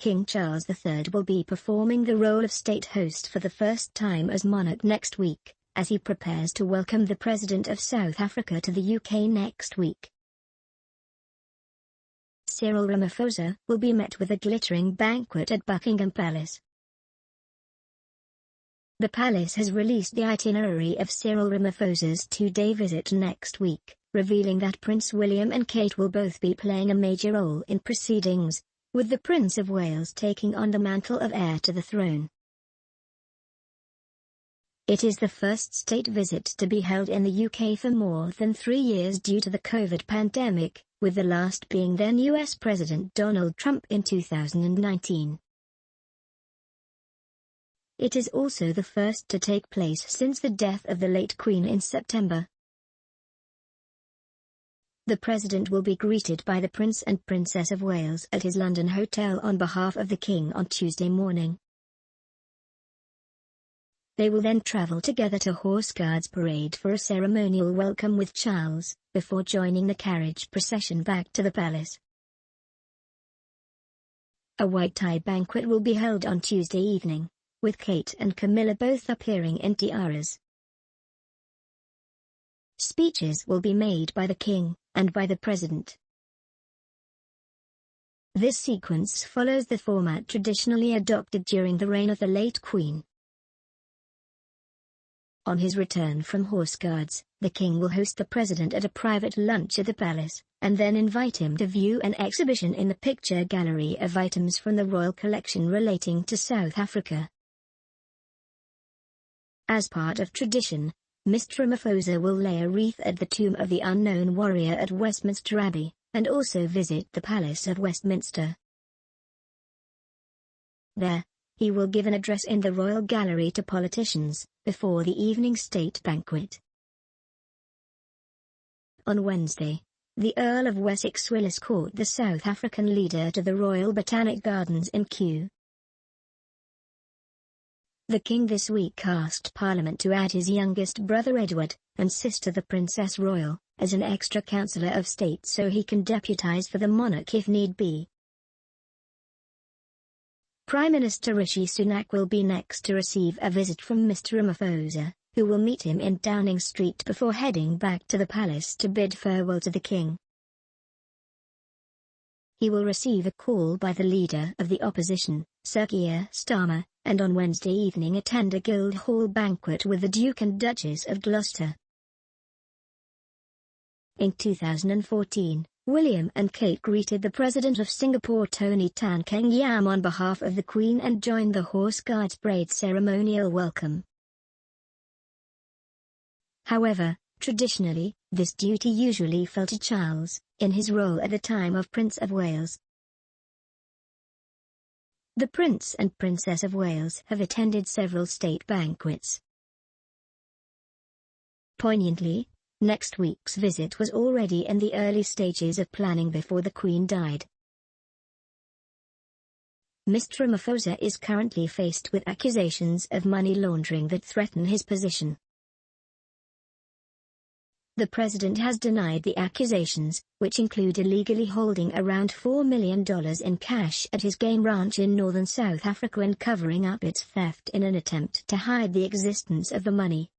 King Charles III will be performing the role of state host for the first time as monarch next week, as he prepares to welcome the President of South Africa to the UK next week. Cyril Ramaphosa will be met with a glittering banquet at Buckingham Palace. The palace has released the itinerary of Cyril Ramaphosa's two-day visit next week, revealing that Prince William and Kate will both be playing a major role in proceedings, with the Prince of Wales taking on the mantle of heir to the throne. It is the first state visit to be held in the UK for more than 3 years due to the COVID pandemic, with the last being then US President Donald Trump in 2019. It is also the first to take place since the death of the late Queen in September. The President will be greeted by the Prince and Princess of Wales at his London hotel on behalf of the King on Tuesday morning. They will then travel together to Horse Guards Parade for a ceremonial welcome with Charles, before joining the carriage procession back to the palace. A white tie banquet will be held on Tuesday evening, with Kate and Camilla both appearing in tiaras. Speeches will be made by the King, and by the President. This sequence follows the format traditionally adopted during the reign of the late Queen. On his return from Horse Guards, the King will host the President at a private lunch at the palace, and then invite him to view an exhibition in the picture gallery of items from the royal collection relating to South Africa. As part of tradition, Mr. Ramaphosa will lay a wreath at the tomb of the unknown warrior at Westminster Abbey, and also visit the Palace of Westminster. There, he will give an address in the Royal Gallery to politicians, before the evening state banquet. On Wednesday, the Earl of Wessex will escort the South African leader to the Royal Botanic Gardens in Kew. The King this week asked Parliament to add his youngest brother Edward, and sister the Princess Royal, as an extra Councillor of State so he can deputise for the monarch if need be. Prime Minister Rishi Sunak will be next to receive a visit from Mr. Ramaphosa, who will meet him in Downing Street before heading back to the palace to bid farewell to the King. He will receive a call by the leader of the opposition, Sir Keir Starmer, and on Wednesday evening attend a Guildhall banquet with the Duke and Duchess of Gloucester. In 2014, William and Kate greeted the President of Singapore Tony Tan Keng Yam on behalf of the Queen and joined the Horse Guards Parade ceremonial welcome. However, traditionally, this duty usually fell to Charles, in his role at the time of Prince of Wales. The Prince and Princess of Wales have attended several state banquets. Poignantly, next week's visit was already in the early stages of planning before the Queen died. Mr. Ramaphosa is currently faced with accusations of money laundering that threaten his position. The President has denied the accusations, which include illegally holding around $4 million in cash at his game ranch in northern South Africa and covering up its theft in an attempt to hide the existence of the money.